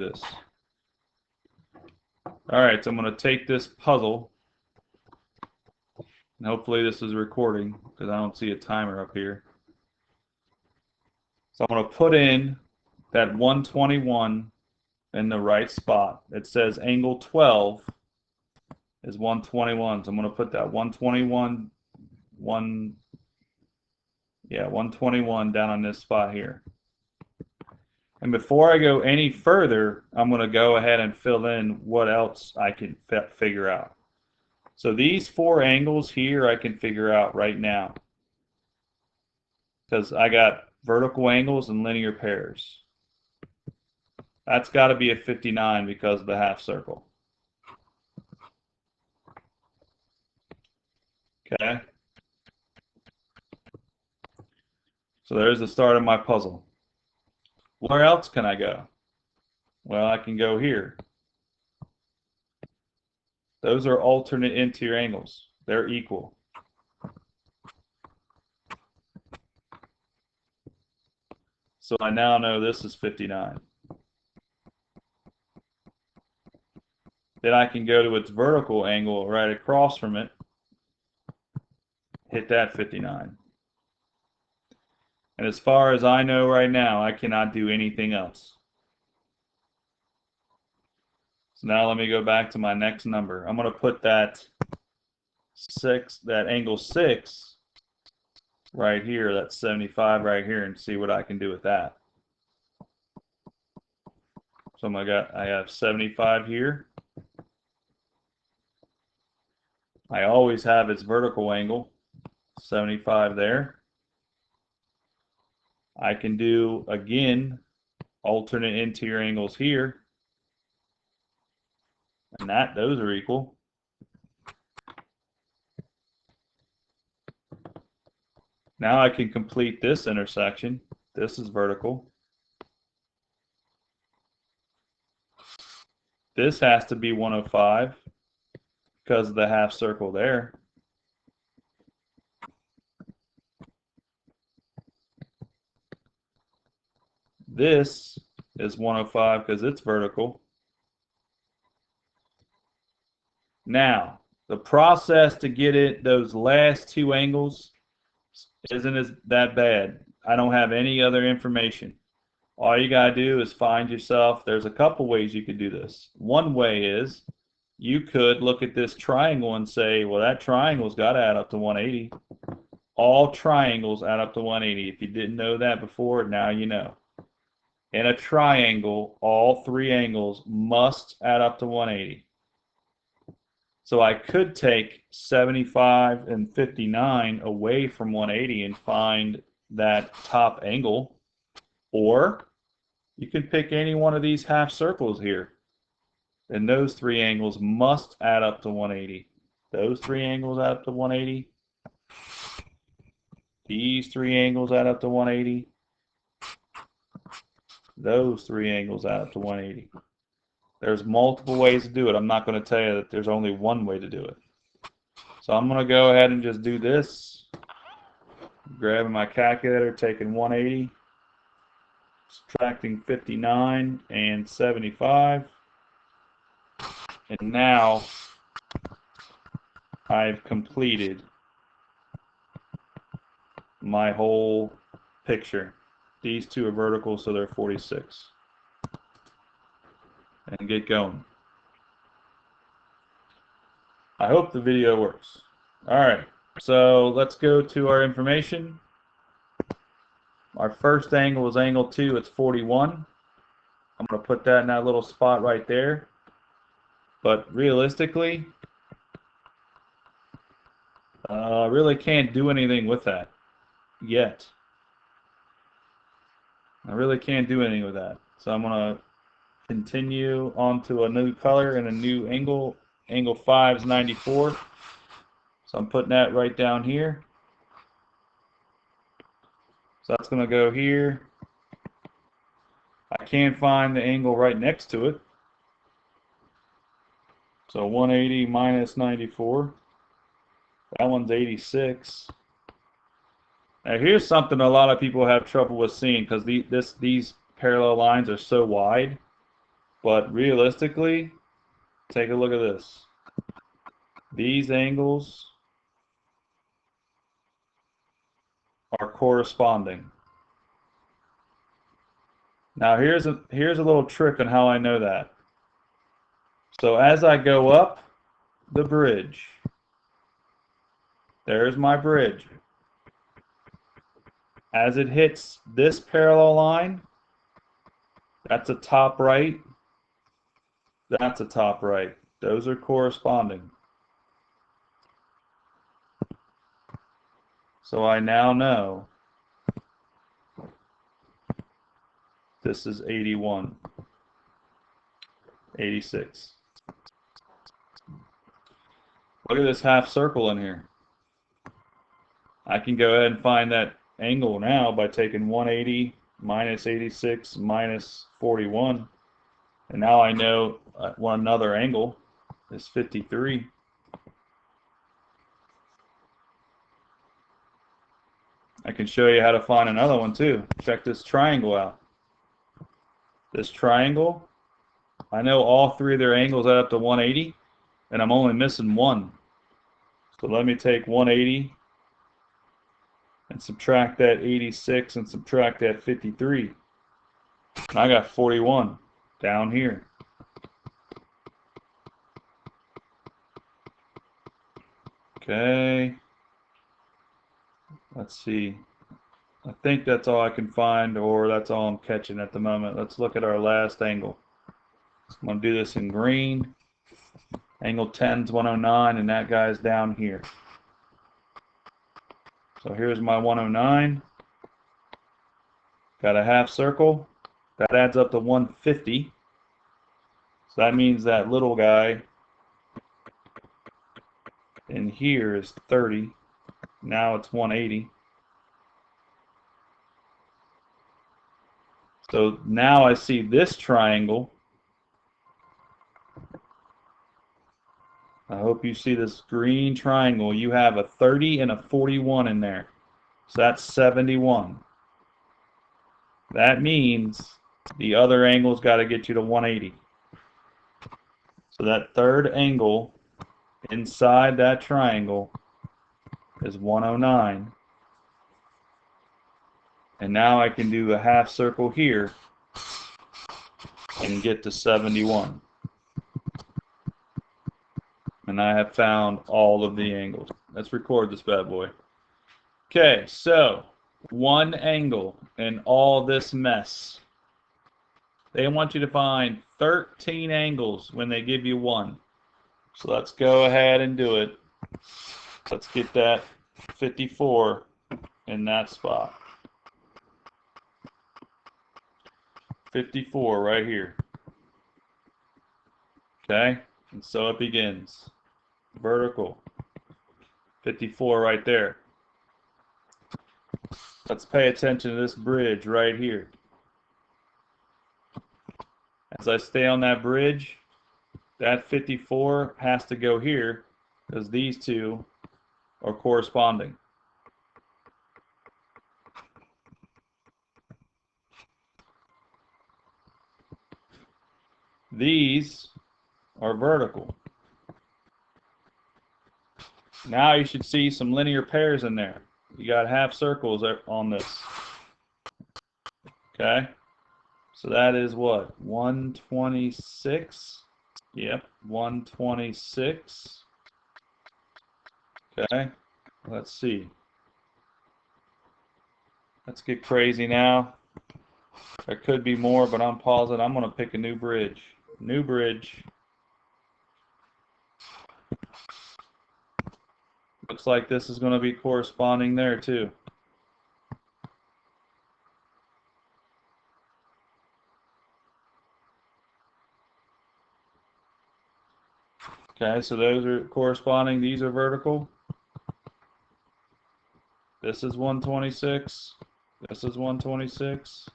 this. All right, so I'm going to take this puzzle, and hopefully this is recording because I don't see a timer up here. So I'm going to put in that 121 in the right spot. It says angle 12 is 121, so I'm going to put that 121 down on this spot here. And before I go any further, I'm going to go ahead and fill in what else I can figure out. So these four angles here I can figure out right now because I got vertical angles and linear pairs. That's got to be a 59 because of the half circle. Okay. So there's the start of my puzzle. Where else can I go? Well, I can go here. Those are alternate interior angles. They're equal. So I now know this is 59. Then I can go to its vertical angle right across from it, hit that 59. And as far as I know right now, I cannot do anything else. So now let me go back to my next number. I'm going to put that angle 6 right here, that's 75 right here, and see what I can do with that. So I have 75 here. I always have its vertical angle, 75 there. I can do, again, alternate interior angles here. And those are equal. Now I can complete this intersection. This is vertical. This has to be 105 because of the half circle there. This is 105 because it's vertical. Now, the process to get it, those last two angles, isn't that bad. I don't have any other information. All you got to do is find yourself, there's a couple ways you could do this. One way is you could look at this triangle and say, well, that triangle's got to add up to 180. All triangles add up to 180. If you didn't know that before, now you know. In a triangle, all three angles must add up to 180. So I could take 75 and 59 away from 180 and find that top angle, or you can pick any one of these half circles here, and those three angles must add up to 180. Those three angles add up to 180. These three angles add up to 180. Those three angles add up to 180. There's multiple ways to do it. I'm not going to tell you that there's only one way to do it. So I'm going to go ahead and just do this. Grabbing my calculator, taking 180, subtracting 59 and 75. And now I've completed my whole picture. These two are vertical, so they're 46. And get going. I hope the video works. All right, so let's go to our information. Our first angle is angle 2. It's 41. I'm going to put that in that little spot right there. But realistically, I really can't do anything with that yet. I really can't do anything with that. So I'm going to continue on to a new color and a new angle. Angle 5 is 94. So I'm putting that right down here. So that's going to go here. I can't find the angle right next to it. So 180 minus 94. That one's 86. Now here's something a lot of people have trouble with seeing because these parallel lines are so wide. But realistically, take a look at this. These angles are corresponding. Now here's a little trick on how I know that. So as I go up the bridge, there's my bridge. As it hits this parallel line, that's a top right, that's a top right. Those are corresponding. So I now know this is 81, 86. Look at this half circle in here. I can go ahead and find that angle now by taking 180 minus 86 minus 41. And now I know one another angle is 53. I can show you how to find another one too. Check this triangle out. This triangle, I know all three of their angles add up to 180, and I'm only missing one. So let me take 180 and subtract that 86 and subtract that 53. And I got 41 down here. Okay. Let's see. I think that's all I can find, or that's all I'm catching at the moment. Let's look at our last angle. I'm going to do this in green. Angle 10 is 109, and that guy's down here. So here's my 109. Got a half circle. That adds up to 150. So that means that little guy in here is 30. Now it's 180. So now I see this triangle. I hope you see this green triangle. You have a 30 and a 41 in there. So that's 71. That means the other angle's got to get you to 180. So that third angle inside that triangle is 109. And now I can do a half circle here and get to 71. And I have found all of the angles. Let's record this bad boy. Okay, so one angle in all this mess. They want you to find 13 angles when they give you one. So let's go ahead and do it. Let's get that 54 in that spot. 54 right here. Okay, and so it begins. Vertical. 54 right there. Let's pay attention to this bridge right here. As I stay on that bridge, that 54 has to go here because these two are corresponding. These are vertical. Now you should see some linear pairs in there. You got half circles on this. Okay? So that is what? 126? Yep, 126. Okay? Let's see. Let's get crazy now. There could be more, but I'm pausing. I'm going to pick a new bridge. New bridge. Looks like this is going to be corresponding there too. Okay, so those are corresponding. These are vertical. This is 126. This is 126.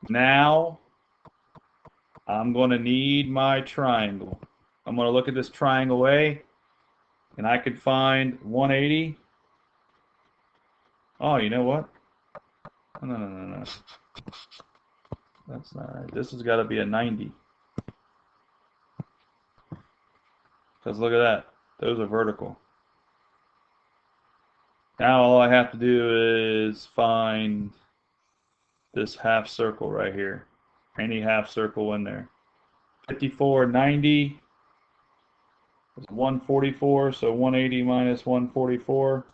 Now, I'm going to need my triangle. I'm going to look at this triangle A, and I could find 180. Oh, you know what? No. That's not right. This has got to be a 90. Because look at that. Those are vertical. Now all I have to do is find this half circle right here. Any half circle in there. 54, 90 is 144, so 180 minus 144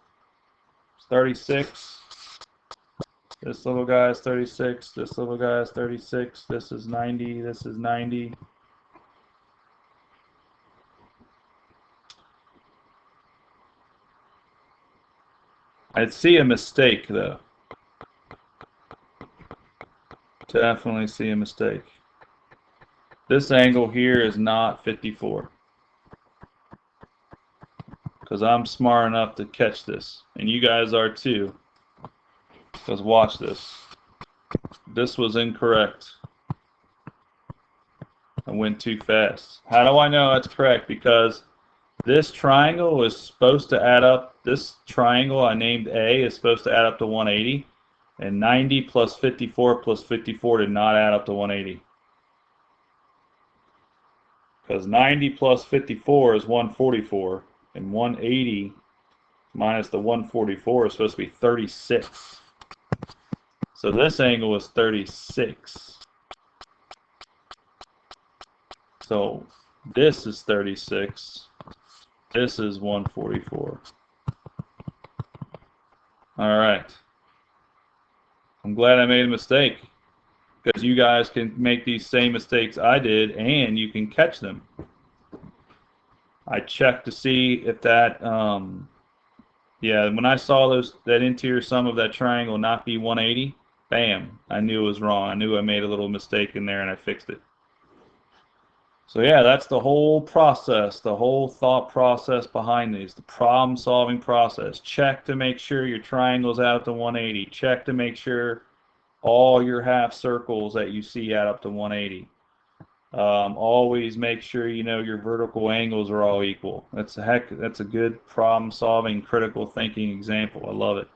is 36. This little guy is 36, this little guy is 36, this is 90, this is 90. I'd see a mistake though. Definitely see a mistake. This angle here is not 54. Because I'm smart enough to catch this. And you guys are too. Because watch this. This was incorrect. I went too fast. How do I know that's correct? Because this triangle is supposed to add up. This triangle I named A is supposed to add up to 180. And 90 plus 54 plus 54 did not add up to 180. Because 90 plus 54 is 144. And 180 minus the 144 is supposed to be 36. So this angle is 36. So this is 36. This is 144. All right. I'm glad I made a mistake, because you guys can make these same mistakes I did and you can catch them. I checked to see if that, yeah, when I saw that interior sum of that triangle not be 180, bam, I knew it was wrong. I knew I made a little mistake in there and I fixed it. So yeah, that's the whole process, the whole thought process behind these, the problem solving process. Check to make sure your triangle's out to 180. Check to make sure all your half circles that you see add up to 180. Always make sure you know your vertical angles are all equal. That's a good problem solving, critical thinking example. I love it.